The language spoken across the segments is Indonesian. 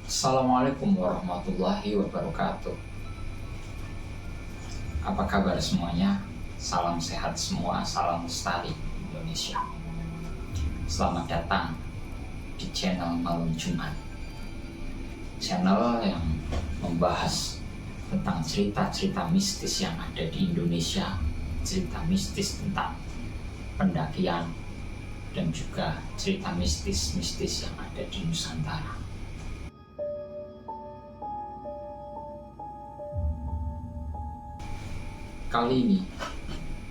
Assalamualaikum warahmatullahi wabarakatuh. Apa kabar semuanya? Salam sehat semua, salam lestari Indonesia. Selamat datang di channel Malam Jumat, channel yang membahas tentang cerita-cerita mistis yang ada di Indonesia, cerita mistis tentang pendakian, dan juga cerita mistis-mistis yang ada di Nusantara. Kali ini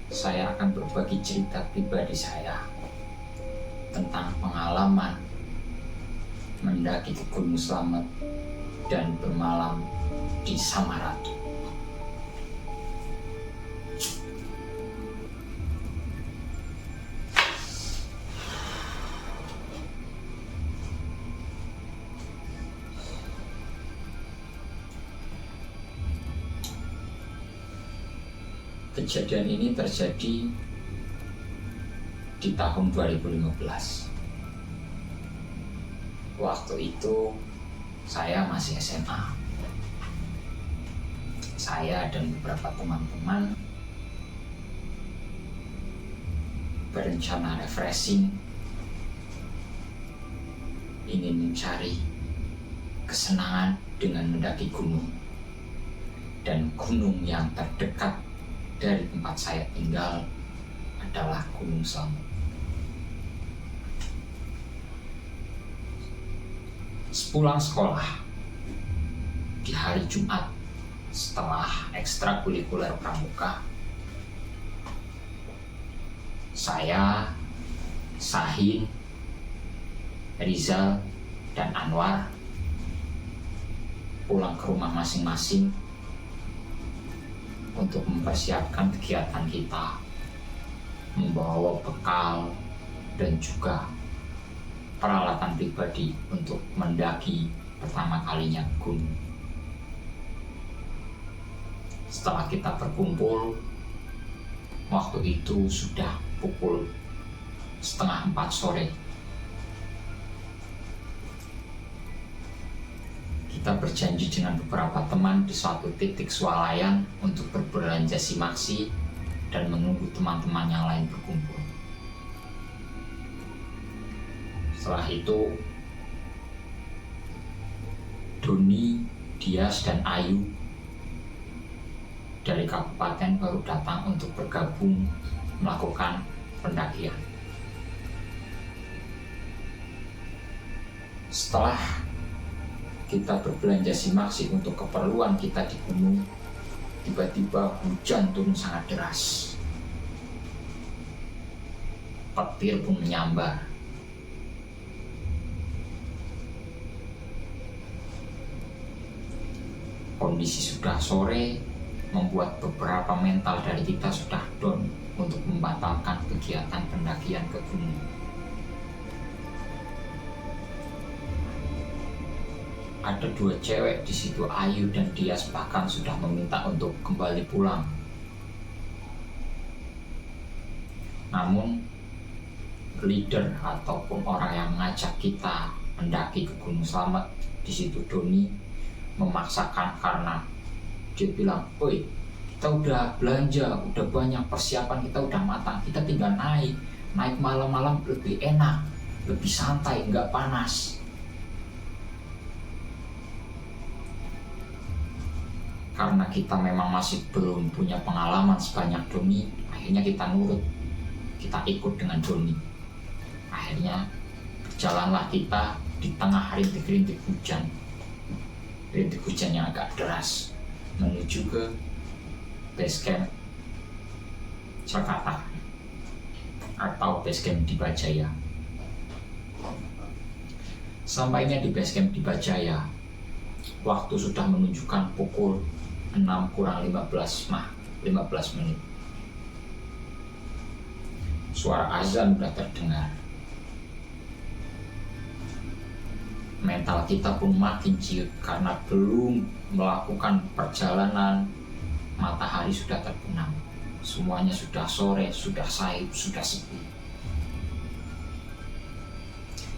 saya akan berbagi cerita pribadi saya tentang pengalaman mendaki ke Gunung Slamet dan bermalam di Samaratu. Kejadian ini terjadi di tahun 2015. Waktu itu saya masih SMA. Saya dan beberapa teman-teman berencana refreshing, ingin mencari kesenangan dengan mendaki gunung. Dan gunung yang terdekat dari tempat saya tinggal adalah Gunung Slamet. Sepulang sekolah di hari Jumat setelah ekstrakurikuler pramuka, saya, Sahin, Rizal, dan Anwar pulang ke rumah masing-masing untuk mempersiapkan kegiatan kita, membawa bekal dan juga peralatan pribadi untuk mendaki pertama kalinya gunung. Setelah kita berkumpul, waktu itu sudah pukul 3:30 sore. Kita berjanji dengan beberapa teman di suatu titik swalayan untuk berbelanja simaksi dan menunggu teman-teman yang lain berkumpul. Setelah itu, Doni, Dias, dan Ayu dari kabupaten baru datang untuk bergabung melakukan pendakian. Setelah kita berbelanja simaksi untuk keperluan kita di gunung, tiba-tiba hujan turun sangat deras. Petir pun menyambar. Kondisi sudah sore membuat beberapa mental dari kita sudah down untuk membatalkan kegiatan pendakian ke gunung. Ada 2 cewek di situ, Ayu dan Dias, bahkan sudah meminta untuk kembali pulang. Namun, leader ataupun orang yang mengajak kita mendaki ke Gunung Slamet di situ, Doni, memaksakan karena dia bilang, "Oi, kita udah belanja, udah banyak persiapan, kita udah matang, kita tinggal naik malam-malam lebih enak, lebih santai, nggak panas." Karena kita memang masih belum punya pengalaman sebanyak Doni, akhirnya kita nurut, kita ikut dengan Doni. Akhirnya berjalanlah kita di tengah rintik-rintik hujan yang agak deras menuju ke base camp Jakarta atau base camp di Bajaya. Sampainya di base camp di Bajaya, waktu sudah menunjukkan pukul 6:15 menit. Suara azan sudah terdengar. Mental kita pun makin ciut karena belum melakukan perjalanan, matahari sudah terbenam. Semuanya sudah sore, sudah sahib, sudah sepi.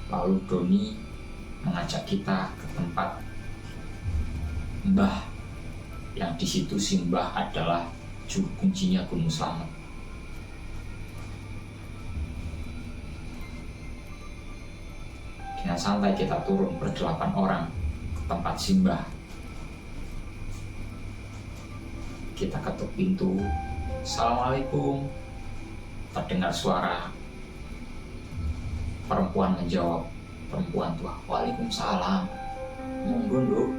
Lalu Doni mengajak kita ke tempat Mbah, yang di situ si Mbah adalah juru kuncinya Gunung Slamet. Dengan santai kita turun ber-8 orang ke tempat si Mbah. Kita ketuk pintu, "Assalamualaikum." Terdengar suara perempuan menjawab, perempuan tua, "Waalaikumsalam, monggo Nduk."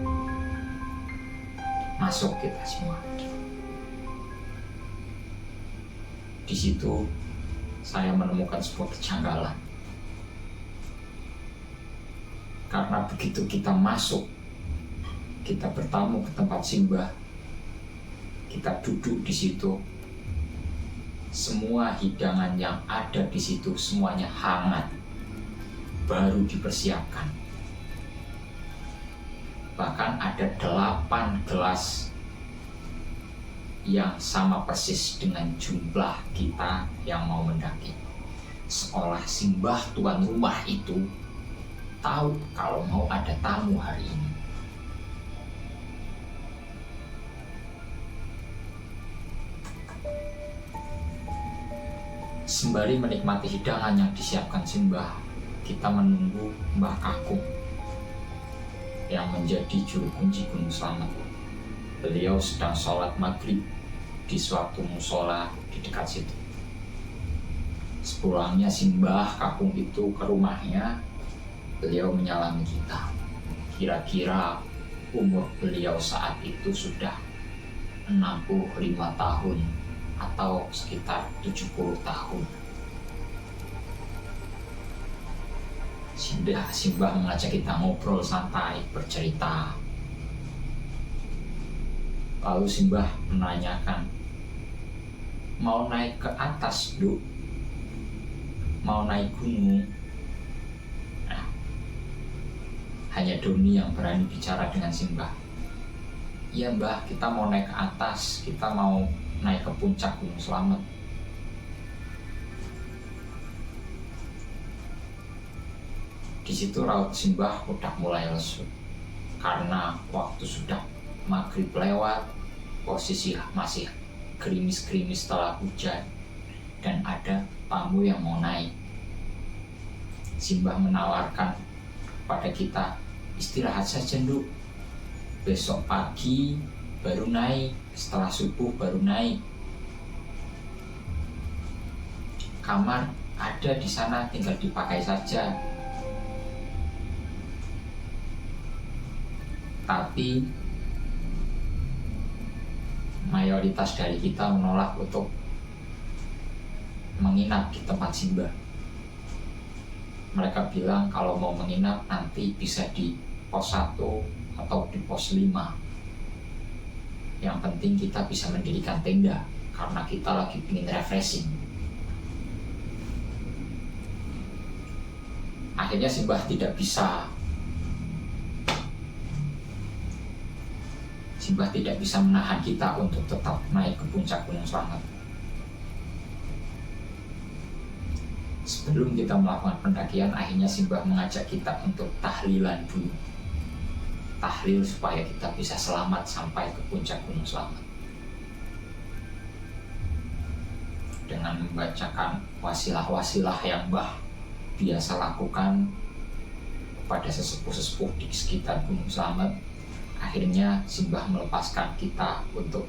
Masuk kita semua. Di situ saya menemukan sebuah kejanggalan. Karena begitu kita masuk, kita bertamu ke tempat Simbah, kita duduk di situ, semua hidangan yang ada di situ semuanya hangat, baru dipersiapkan. Bahkan ada 8 gelas yang sama persis dengan jumlah kita yang mau mendaki. Seolah Simbah tuan rumah itu tahu kalau mau ada tamu hari ini. Sembari menikmati hidangan yang disiapkan Simbah, kita menunggu Mbah Kakung yang menjadi juru kunci Gunung Slamet. Beliau sedang sholat maghrib di suatu musola di dekat situ. Sepulangnya Simbah Kakung itu ke rumahnya, beliau menyalami kita. Kira-kira umur beliau saat itu sudah 65 tahun atau sekitar 70 tahun. Simbah mengajak kita ngobrol santai, bercerita. Lalu Simbah menanyakan, "Mau naik ke atas, Duk? Mau naik gunung?" Hanya Doni yang berani bicara dengan Simbah. "Iya Mbah, kita mau naik ke atas, kita mau naik ke puncak Gunung Slamet." Di situ raut Simbah udah mulai lesu, karena waktu sudah maghrib lewat, posisi masih gerimis-gerimis setelah hujan, dan ada tamu yang mau naik. Simbah menawarkan pada kita, "Istirahat saja Nduk, besok pagi baru naik, setelah subuh baru naik. Kamar ada di sana, tinggal dipakai saja." Tapi mayoritas dari kita menolak untuk menginap di tempat Simbah. Mereka bilang kalau mau menginap nanti bisa di pos 1 atau di pos 5. Yang penting kita bisa mendirikan tenda, karena kita lagi ingin refreshing. Akhirnya Simbah tidak bisa menahan kita untuk tetap naik ke puncak Gunung Slamet. Sebelum kita melakukan pendakian, akhirnya Simbah mengajak kita untuk tahlilan dulu. Tahlil supaya kita bisa selamat sampai ke puncak Gunung Slamet. Dengan membacakan wasilah-wasilah yang Mbah biasa lakukan kepada sesepuh-sesepuh di sekitar Gunung Slamet, akhirnya Simbah melepaskan kita untuk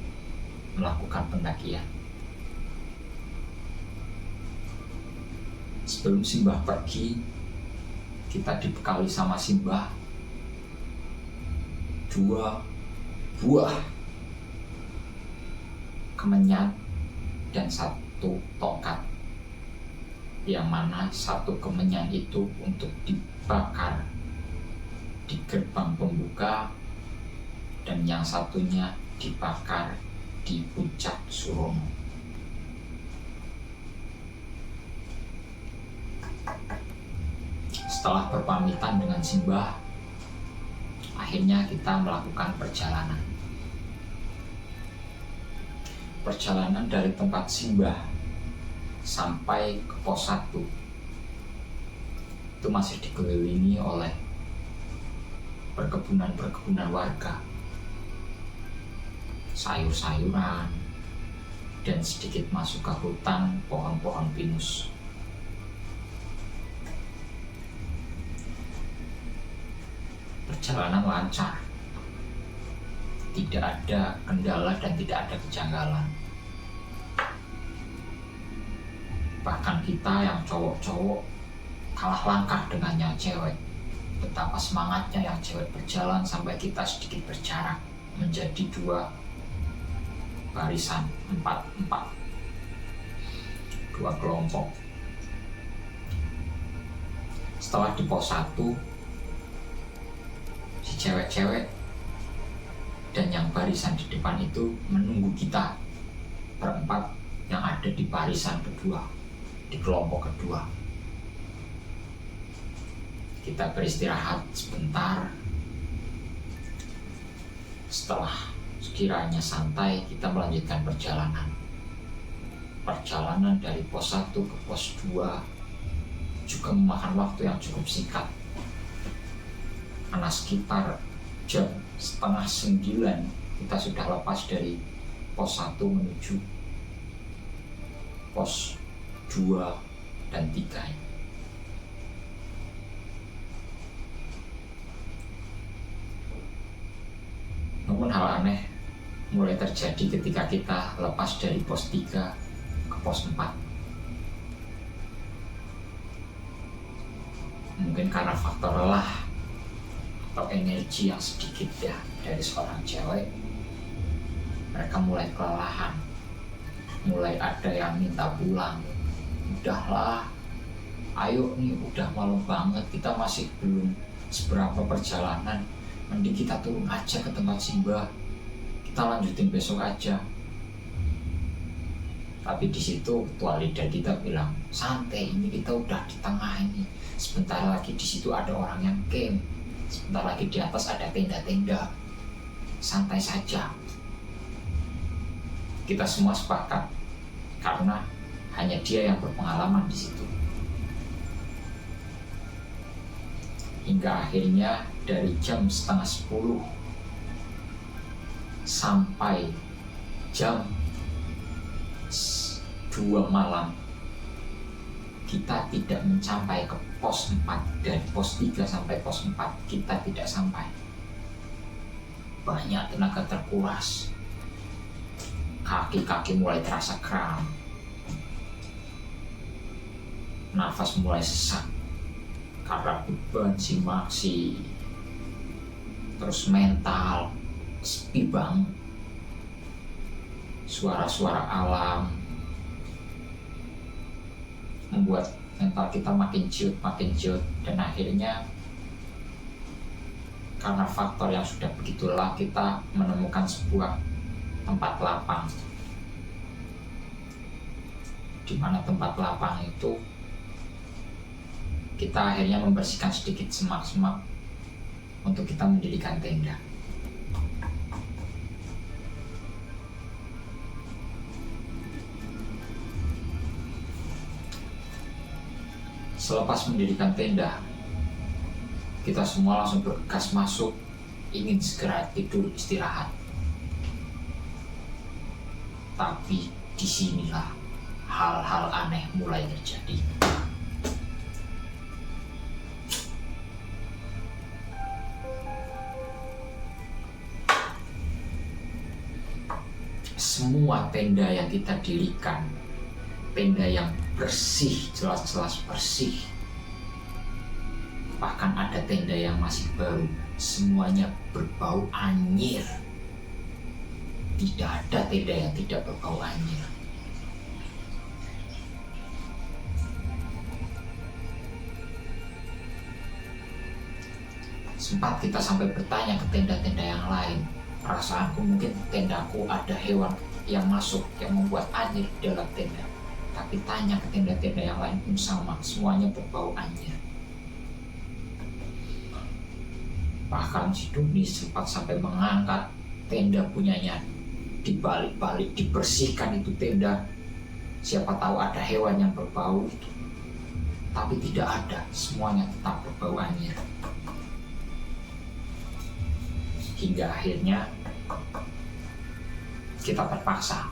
melakukan pendakian. Sebelum Simbah pergi, kita dibekali sama Simbah 2 buah kemenyan dan 1 tongkat, yang mana 1 kemenyan itu untuk dibakar di gerbang pembuka dan yang satunya dibakar di puncak Surono. Setelah berpamitan dengan Simbah, akhirnya kita melakukan perjalanan. Perjalanan dari tempat Simbah sampai ke pos 1 itu masih dikelilingi oleh perkebunan warga, sayur-sayuran, dan sedikit masuk ke hutan pohon-pohon pinus. Perjalanan lancar, tidak ada kendala dan tidak ada kejanggalan. Bahkan kita yang cowok-cowok kalah langkah dengannya cewek. Betapa semangatnya yang cewek berjalan sampai kita sedikit berjarak menjadi dua barisan, empat, dua kelompok. Setelah di pos 1, si cewek-cewek dan yang barisan di depan itu menunggu kita berempat yang ada di barisan kedua, di kelompok kedua. Kita beristirahat sebentar. Setelah sekiranya santai, kita melanjutkan perjalanan. Perjalanan dari pos 1 ke pos 2 juga memakan waktu yang cukup singkat. Karena sekitar jam 8:30 kita sudah lepas dari pos 1 menuju pos 2 dan 3. Namun hal aneh mulai terjadi ketika kita lepas dari pos 3 ke pos 4. Mungkin karena faktor lelah atau energi yang sedikit ya dari seorang cewek, mereka mulai kelelahan, mulai ada yang minta pulang. Udahlah, ayo nih, udah malam banget, kita masih belum seberapa perjalanan, mending kita turun aja ke tempat Simbah, kita lanjutin besok aja. Tapi di situ ketua lidah kita bilang, santai, ini kita udah di tengah ini, sebentar lagi di situ ada orang yang camp, sebentar lagi di atas ada tenda-tenda, santai saja. Kita semua sepakat karena hanya dia yang berpengalaman di situ. Hingga akhirnya dari jam 9:30 sampai jam 2 malam kita tidak mencapai ke pos 4. Dari pos 3 sampai pos 4 kita tidak sampai. Banyak tenaga terkuras, kaki-kaki mulai terasa kram, nafas mulai sesak karena beban simaksi, terus mental sepi banget, suara-suara alam membuat mental kita makin ciut, dan akhirnya karena faktor yang sudah begitu lelah, kita menemukan sebuah tempat lapang, di mana tempat lapang itu kita akhirnya membersihkan sedikit semak-semak untuk kita mendirikan tenda. Selepas mendirikan tenda, kita semua langsung bergegas masuk, ingin segera tidur istirahat. Tapi disinilah hal-hal aneh mulai terjadi. Semua tenda yang kita dirikan, tenda yang bersih, jelas-jelas bersih, bahkan ada tenda yang masih baru, semuanya berbau anyir. Tidak ada tenda yang tidak berbau anyir. Sempat kita sampai bertanya ke tenda-tenda yang lain. Perasaanku mungkin tendaku ada hewan yang masuk yang membuat anyir di dalam tenda. Tapi tanya ke tenda-tenda yang lain pun sama, semuanya berbau anyir. Bahkan si Doni sempat sampai mengangkat tenda punyanya, dibalik-balik, dibersihkan itu tenda. Siapa tahu ada hewan yang berbau itu. Tapi tidak ada, semuanya tetap berbau anyir. hingga akhirnya kita terpaksa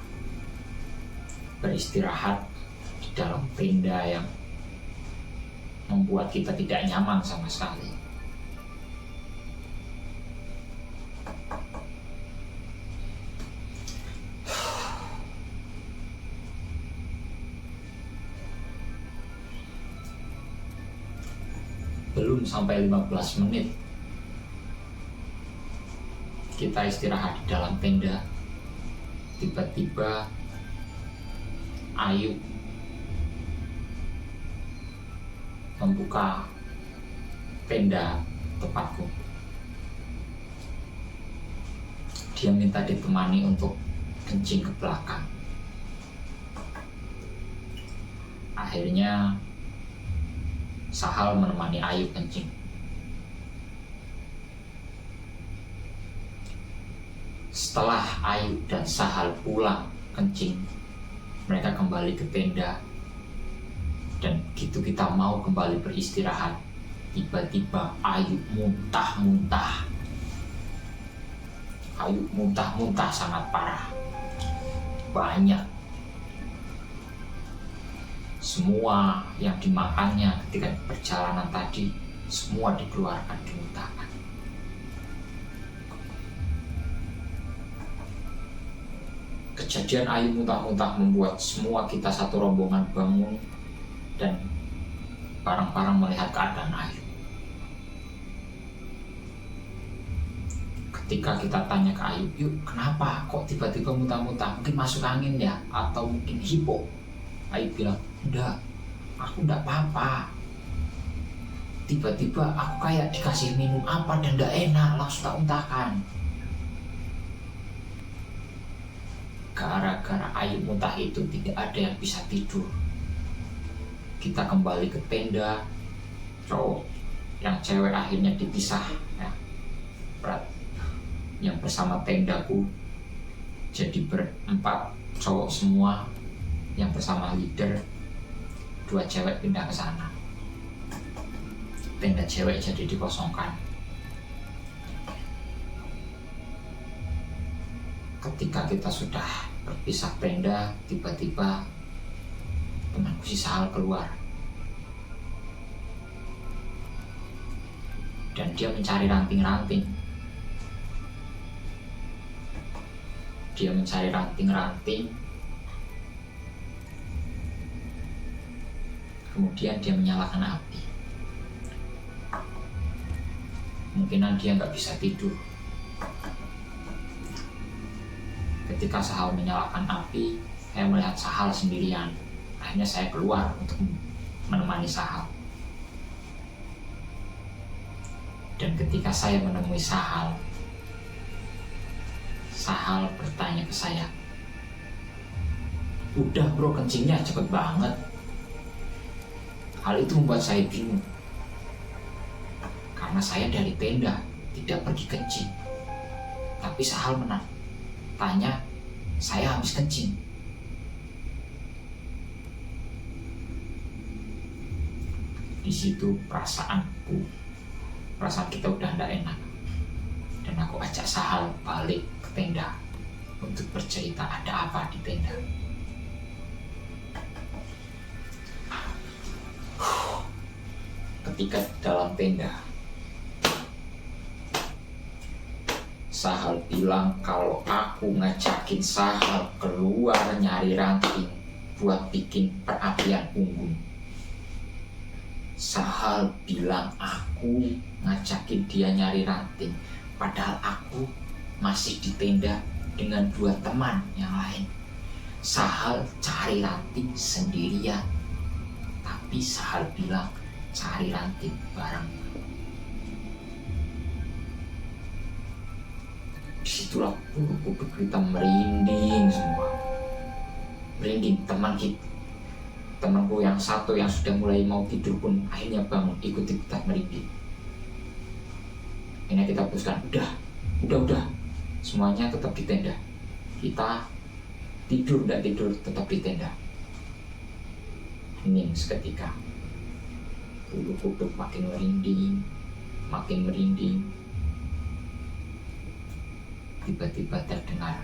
beristirahat di dalam tenda yang membuat kita tidak nyaman sama sekali. Belum sampai 15 menit kita istirahat di dalam tenda, tiba-tiba Ayu membuka tenda tempatku. Dia minta ditemani untuk kencing ke belakang. Akhirnya Sahal menemani Ayu kencing. Setelah Ayu dan Sahal pulang kencing, mereka kembali ke tenda. Dan begitu kita mau kembali beristirahat, tiba-tiba Ayu muntah-muntah. Ayu muntah-muntah sangat parah. Banyak. Semua yang dimakannya ketika perjalanan tadi, semua dikeluarkan, dimuntahkan. Kejadian Ayu muntah-muntah membuat semua kita satu rombongan bangun dan bareng-bareng melihat keadaan Ayu. Ketika kita tanya ke Ayu, "Yuk, kenapa kok tiba-tiba muntah-muntah? Mungkin masuk angin ya? Atau mungkin hipo?" Ayu bilang, "Enggak, aku enggak apa-apa. Tiba-tiba aku kayak dikasih minum apa dan enggak enak, langsung tak muntahkan." Gara-gara Ayu muntah itu tidak ada yang bisa tidur. Kita kembali ke tenda, cowok yang cewek akhirnya dipisah ya. Berat. Yang bersama tendaku jadi berempat cowok semua, yang bersama leader 2 cewek pindah ke sana. Tenda cewek jadi dikosongkan. Ketika kita sudah berpisah tenda, tiba-tiba temanku si Sahal keluar. Dan dia mencari ranting-ranting. Dia mencari ranting-ranting. Kemudian dia menyalakan api. Mungkinan dia nggak bisa tidur. Ketika Sahal menyalakan api, saya melihat Sahal sendirian. Akhirnya saya keluar untuk menemani Sahal. Dan ketika saya menemui Sahal, Sahal bertanya ke saya, "Udah bro, kencingnya cepet banget." Hal itu membuat saya bingung. Karena saya dari tenda, tidak pergi kencing. Tapi Sahal tanya, saya habis kencing. Di situ perasaan kita udah tidak enak. Dan aku ajak Sahal balik ke tenda untuk bercerita ada apa di tenda. Ketika dalam tenda, Sahal bilang kalau aku ngajakin Sahal keluar nyari ranting buat bikin perapian unggun. Sahal bilang aku ngajakin dia nyari ranting, padahal aku masih di tenda dengan 2 teman yang lain. Sahal cari ranting sendirian, tapi Sahal bilang cari ranting bareng. Disitulah bulu kuduk kita merinding semua. Merinding. Temanku yang satu yang sudah mulai mau tidur pun akhirnya bangun, ikut-ikutan merinding. Ini kita putuskan, udah, semuanya tetap di tenda. Kita tidur tidak tidur tetap di tenda. Hening seketika. Bulu kuduk makin merinding. tiba-tiba terdengar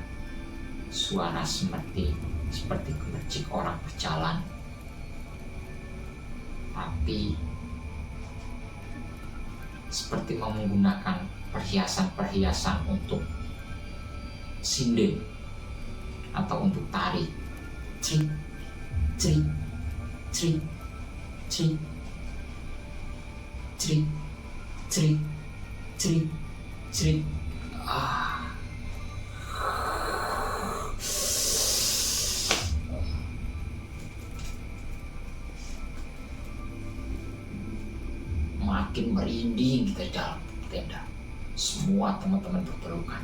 suara seperti gemercik orang berjalan, tapi seperti menggunakan perhiasan-perhiasan untuk sinden atau untuk tari. Crik, crik, crik, crik, crik, crik, crik, crik. Makin merinding kita di dalam tenda. Semua teman-teman berpelukan.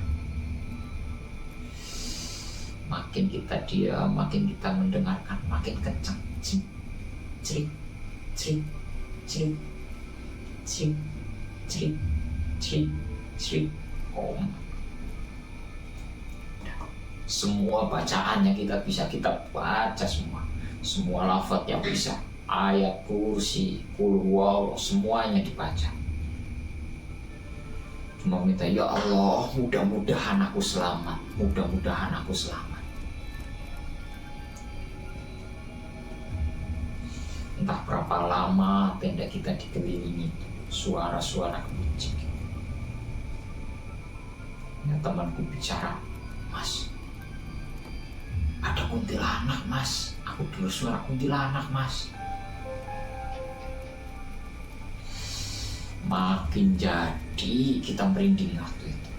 Makin kita diam, makin kita mendengarkan, makin kencang. Crik, crik, crik, crik, crik, crik, crik, crik. Semua bacaan yang kita bisa kita baca semua lafaz yang bisa, ayat kursi, qul huwallahu, semuanya dibaca. Cuma minta, ya Allah, mudah-mudahan aku selamat, mudah-mudahan aku selamat. Entah berapa lama tenda kita dikelilingi suara-suara gemercik. Ya, temanku bicara, Mas, ada kuntilanak, Mas. Aku dengar suara kuntilanak, Mas. Makin jadi kita merinding waktu itu.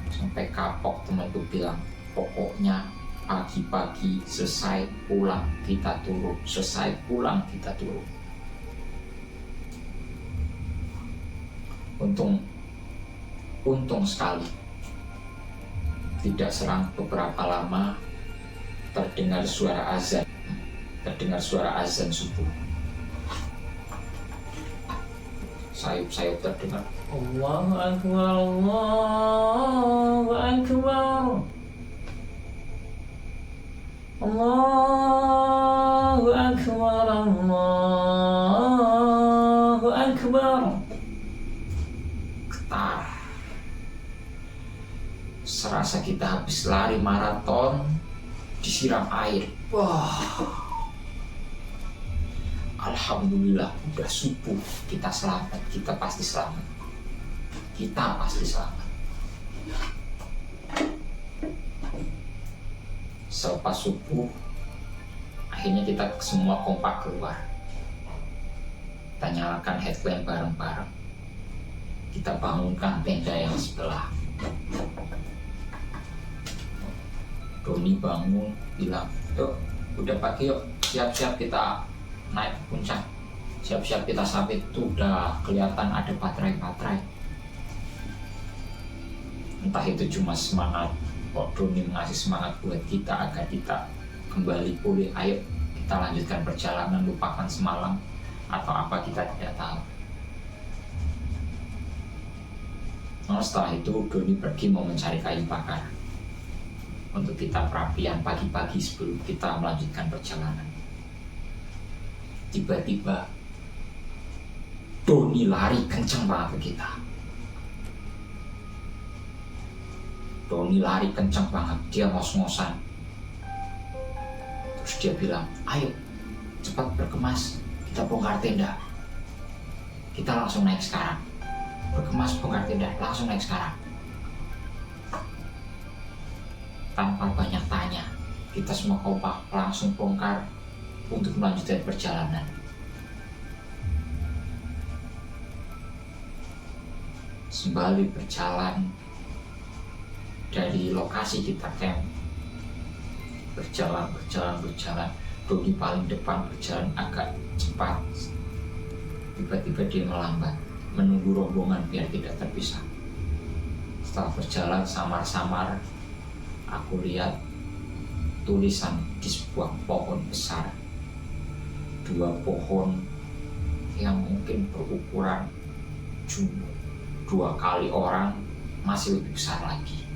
Sampai kapok temanku bilang, pokoknya pagi-pagi selesai pulang kita turun, selesai pulang kita turun. Untung sekali tidak serang beberapa lama terdengar suara azan subuh. Sayup-sayup terdengar, Allahu Akbar, Allahu Akbar, Allahu Akbar, Allahu Akbar. Getar. Serasa kita habis lari maraton disiram air. Wah. Alhamdulillah, udah subuh, kita selamat, kita pasti selamat. Kita pasti selamat. Selepas subuh, akhirnya kita semua kompak keluar. Kita nyalakan headlamp bareng-bareng. Kita bangunkan tenda yang sebelah. Doni bangun, bilang, yuk, udah pagi yuk, siap-siap kita naik ke puncak, siap-siap kita sampai. Itu udah kelihatan ada baterai. Entah itu cuma semangat, kok Doni ngasih semangat buat kita agar kita kembali pulih. Ayo kita lanjutkan perjalanan, lupakan semalam, atau apa kita tidak tahu. Nah, setelah itu Doni pergi mau mencari kayu bakar untuk kita perapian pagi-pagi sebelum kita melanjutkan perjalanan. Tiba-tiba Doni lari kencang banget ke kita. Doni lari kencang banget, dia ngos-ngosan. Terus dia bilang, ayo cepat berkemas, kita bongkar tenda. Kita langsung naik sekarang. Berkemas, bongkar tenda, langsung naik sekarang. Tanpa banyak tanya, kita semua kompak langsung bongkar untuk melanjutkan perjalanan. Sembari berjalan dari lokasi kita camp, berjalan. Doni paling depan berjalan agak cepat. Tiba-tiba dia melambat, menunggu rombongan biar tidak terpisah. Setelah berjalan samar-samar, aku lihat tulisan di sebuah pohon besar. 2 pohon yang mungkin berukuran jumbo 2 kali orang, masih lebih besar lagi.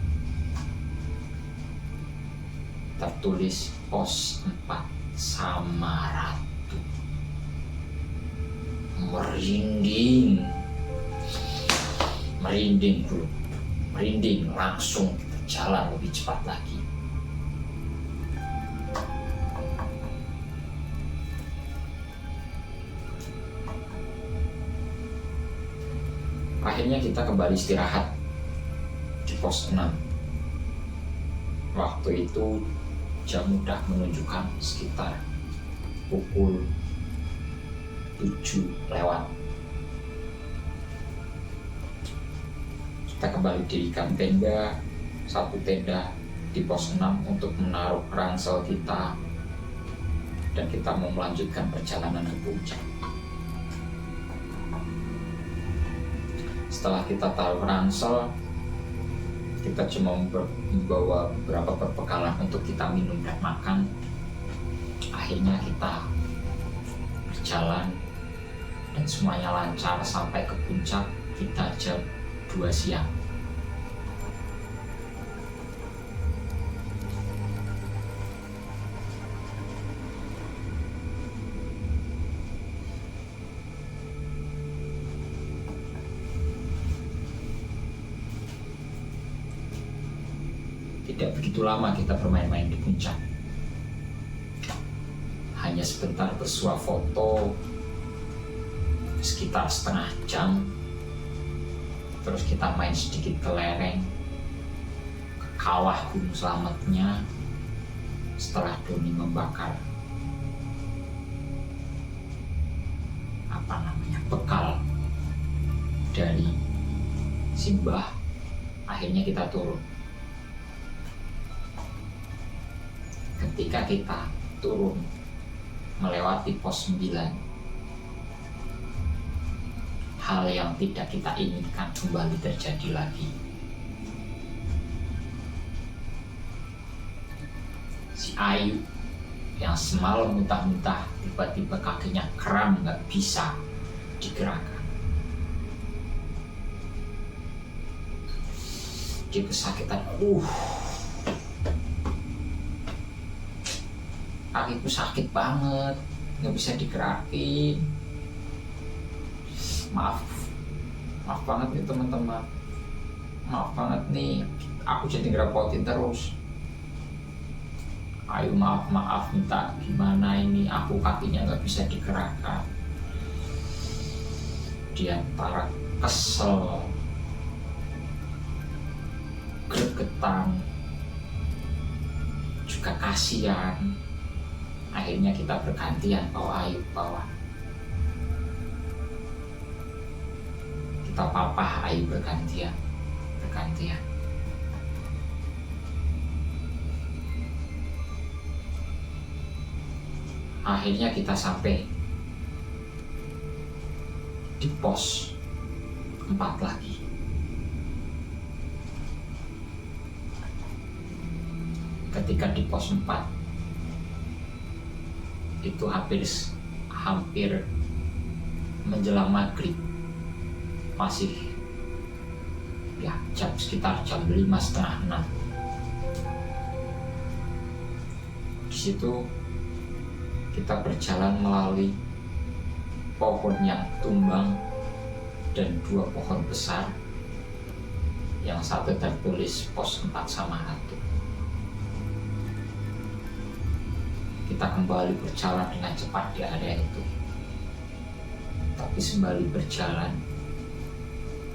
Tertulis pos 4 Samaratu. merinding bro, merinding, langsung jalan lebih cepat lagi. Akhirnya kita kembali istirahat di pos 6. Waktu itu jam udah menunjukkan sekitar pukul 7 lewat. Kita kembali dirikan tenda, satu tenda di pos 6 untuk menaruh ransel kita, dan kita mau melanjutkan perjalanan ke puncak. Setelah kita taruh ransel, kita cuma membawa beberapa perbekalan untuk kita minum dan makan. Akhirnya kita berjalan dan semuanya lancar sampai ke puncak kita jam 2 siang. Tidak begitu lama kita bermain-main di puncak. Hanya sebentar bersuah foto, sekitar setengah jam. Terus kita main sedikit ke lereng, ke kawah Gunung Slametnya. Setelah Doni membakar bekal dari Simbah, akhirnya kita turun. Ketika kita turun melewati pos 9, hal yang tidak kita inginkan kembali terjadi lagi. Si Ayu yang semalam muntah-muntah tiba-tiba kakinya kram, nggak bisa digerakkan. Dia kesakitan. Kakiku sakit banget, nggak bisa digerakin. Maaf banget nih teman-teman. Maaf banget nih, aku jadi ngerepotin terus. Ayo maaf, minta gimana ini, aku kakinya nggak bisa digerakkan. Dia antara kesel, gregetan, juga kasihan. Akhirnya kita bergantian bawa Ayu ke bawah. Kita papah Ayu bergantian. Akhirnya kita sampai di pos 4 lagi. Ketika di pos 4 itu hampir menjelang maghrib, masih ya sekitar jam 5:30, 6. Di situ kita berjalan melalui pohon yang tumbang dan 2 pohon besar, yang satu tertulis pos 4 Samaratu. Kita kembali berjalan dengan cepat di area itu. Tapi sembari berjalan,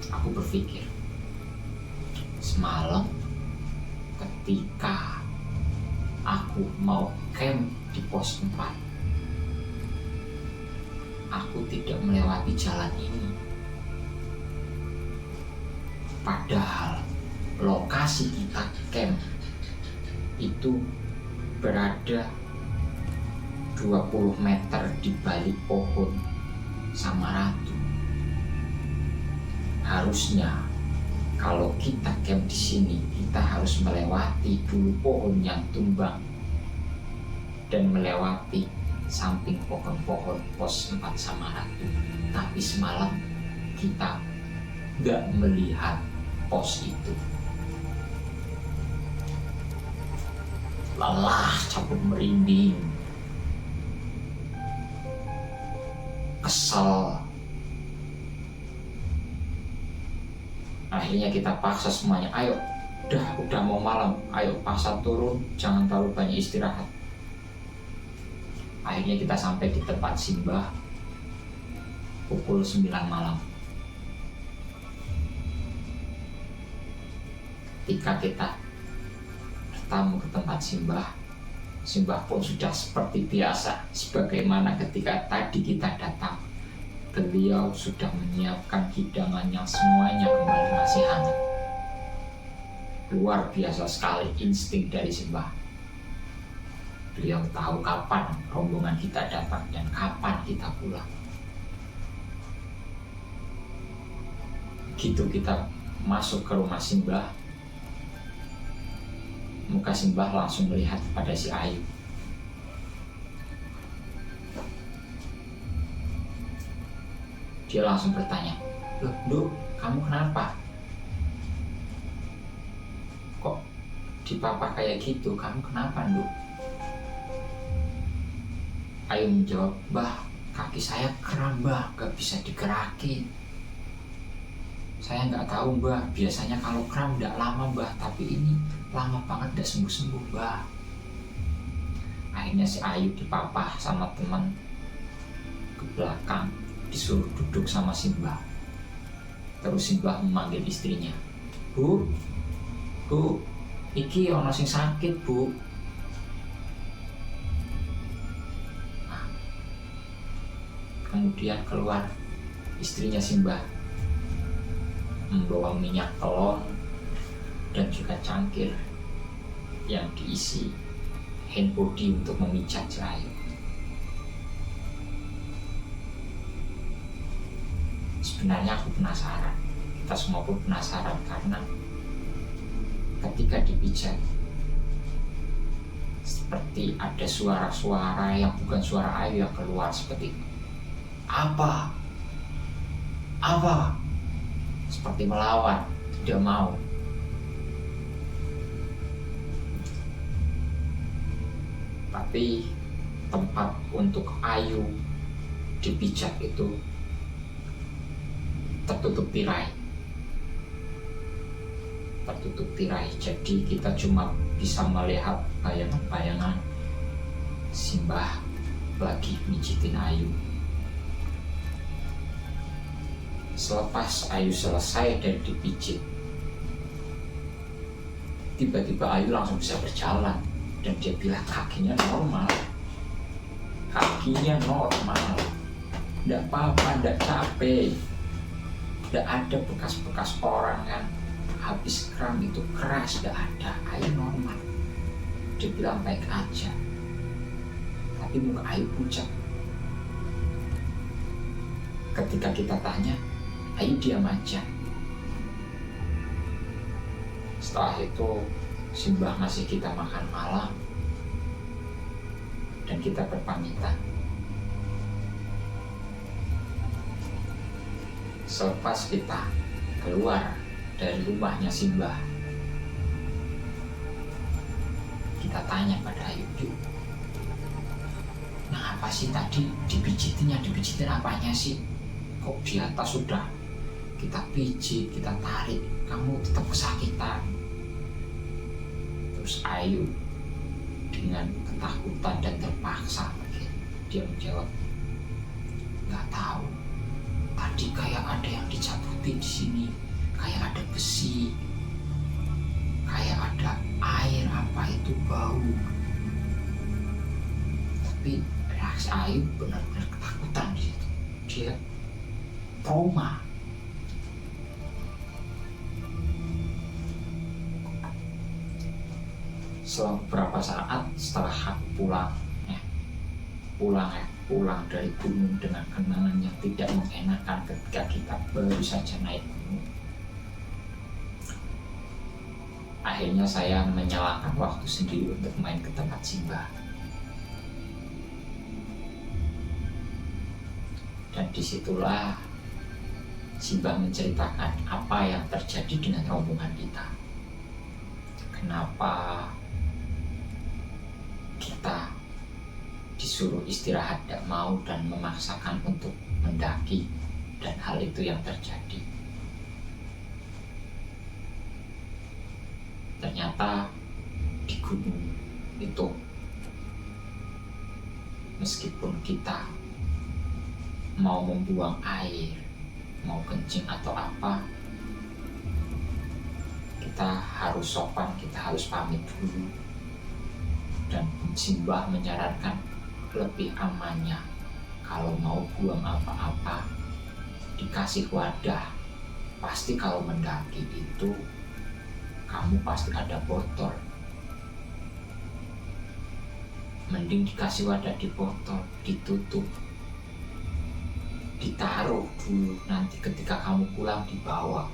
aku berpikir, semalam ketika aku mau camp di pos 4, aku tidak melewati jalan ini. Padahal lokasi kita camp itu berada 20 meter di balik pohon Samaratu. Harusnya kalau kita camp di sini, kita harus melewati dulu pohon yang tumbang dan melewati samping pohon-pohon pos 4 Samaratu. Tapi semalam kita nggak melihat pos itu. Lelah campur merinding, kesel, Akhirnya kita paksa semuanya, ayo, udah mau malam, ayo paksa turun, jangan terlalu banyak istirahat. Akhirnya kita sampai di tempat Simbah pukul 9 malam. Ketika kita bertamu ke tempat Simbah, Simbah pun sudah seperti biasa, sebagaimana ketika tadi kita datang. Beliau sudah menyiapkan hidangan yang semuanya kembali masih hangat. Luar biasa sekali insting dari Simbah. Beliau tahu kapan rombongan kita datang dan kapan kita pulang. Begitu kita masuk ke rumah Simbah, muka Simbah langsung melihat pada si Ayu. Dia langsung bertanya, "Loh, Nduk, kamu kenapa? Kok di papa kayak gitu? Kamu kenapa, Nduk?" Ayu menjawab, "Mbah, kaki saya kram, Mbah, gak bisa digerakin. Saya nggak tahu, Mbah, biasanya kalau kram nggak lama, Mbah, tapi ini lama banget gak sembuh-sembuh, Mbah." Akhirnya si Ayu dipapah sama teman ke belakang, disuruh duduk sama Simbah. Terus Simbah memanggil istrinya, Bu, iki ono sing sakit, Bu." Nah, kemudian keluar istrinya Simbah, membawa minyak telon dan juga cangkir yang diisi hand body untuk memijat Ayu. Sebenarnya aku penasaran, kita semua pun penasaran, karena ketika dipijat seperti ada suara-suara yang bukan suara Ayu yang keluar, seperti apa, seperti melawan, tidak mau. Tapi tempat untuk Ayu dipijat itu tertutup tirai, jadi kita cuma bisa melihat bayangan-bayangan Simbah lagi mijitin Ayu. Selepas Ayu selesai dan dipijit, tiba-tiba Ayu langsung bisa berjalan dan dia bilang kakinya normal, tidak apa-apa, tidak capek. Tidak ada bekas-bekas orang yang habis kram itu keras, tidak ada. Ayu normal. Dia bilang baik aja. Tapi muka Ayu pucat. Ketika kita tanya, Ayu diam aja. Setelah itu Simbah ngasih kita makan malam dan kita berpamitan. Selepas kita keluar dari rumahnya Simbah, kita tanya pada Ayu, "Nah, apa sih tadi dipijitin apanya sih? Kok di atas sudah kita pijit, kita tarik, kamu tetap kesakitan?" Terus Ayu dengan ketakutan dan terpaksa dia menjawab, "Nggak tahu. Tadi kayak ada yang dicabutin di sini, kayak ada besi, kayak ada air, apa itu bau." Tapi reaksi Ayu benar-benar ketakutan di situ. Dia trauma. Setelah beberapa saat setelah aku pulang dari gunung dengan kenangan yang tidak mengenakan ketika kita baru saja naik gunung, akhirnya saya menyalakan waktu sendiri untuk main ke tempat Simbah. Dan disitulah Simbah menceritakan apa yang terjadi dengan rombongan kita. Kenapa kita disuruh istirahat tidak mau dan memaksakan untuk mendaki, dan hal itu yang terjadi. ternyata di gunung itu, meskipun kita mau membuang air, mau kencing atau apa, kita harus sopan, kita harus pamit dulu. Dan Simbah menyarankan lebih amannya kalau mau buang apa-apa dikasih wadah. Pasti kalau mendaki itu kamu pasti ada botol, mending dikasih wadah di botol, ditutup, ditaruh dulu, nanti ketika kamu pulang dibawa.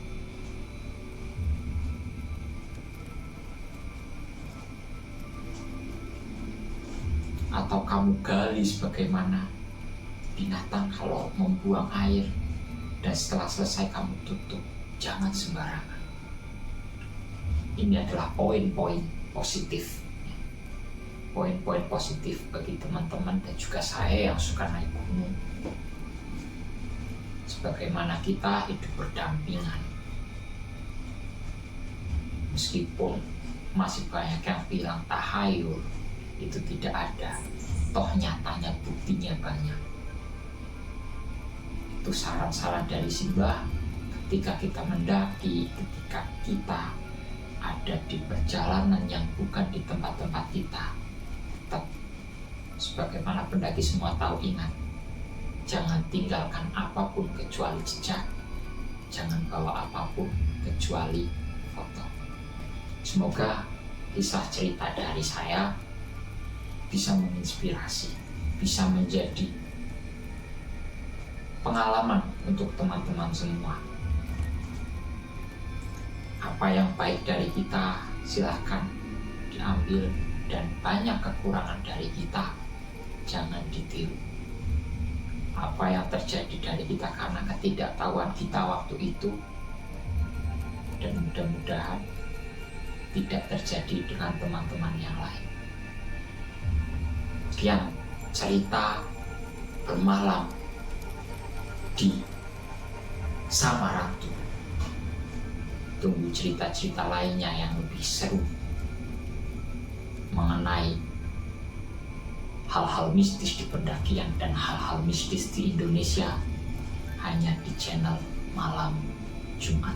Atau kamu gali sebagaimana binatang kalau membuang air, dan setelah selesai kamu tutup. Jangan sembarangan. Ini adalah poin-poin positif, poin-poin positif bagi teman-teman dan juga saya yang suka naik gunung. Sebagaimana kita hidup berdampingan, meskipun masih banyak yang bilang tahayul, itu tidak ada, toh nyatanya buktinya banyak. Itu saran-saran dari Simbah ketika kita mendaki, ketika kita ada di perjalanan yang bukan di tempat-tempat kita. Tetap sebagaimana pendaki semua tahu, ingat, jangan tinggalkan apapun kecuali jejak, jangan bawa apapun kecuali foto. Semoga kisah cerita dari saya bisa menginspirasi, bisa menjadi pengalaman untuk teman-teman semua. Apa yang baik dari kita silahkan diambil, dan banyak kekurangan dari kita jangan ditiru. Apa yang terjadi dari kita karena ketidaktahuan kita waktu itu, dan mudah-mudahan tidak terjadi dengan teman-teman yang lain. Sekian cerita bermalam di Samarantu. Tunggu cerita-cerita lainnya yang lebih seru mengenai hal-hal mistis di pendakian dan hal-hal mistis di Indonesia, hanya di channel Malam Jumat.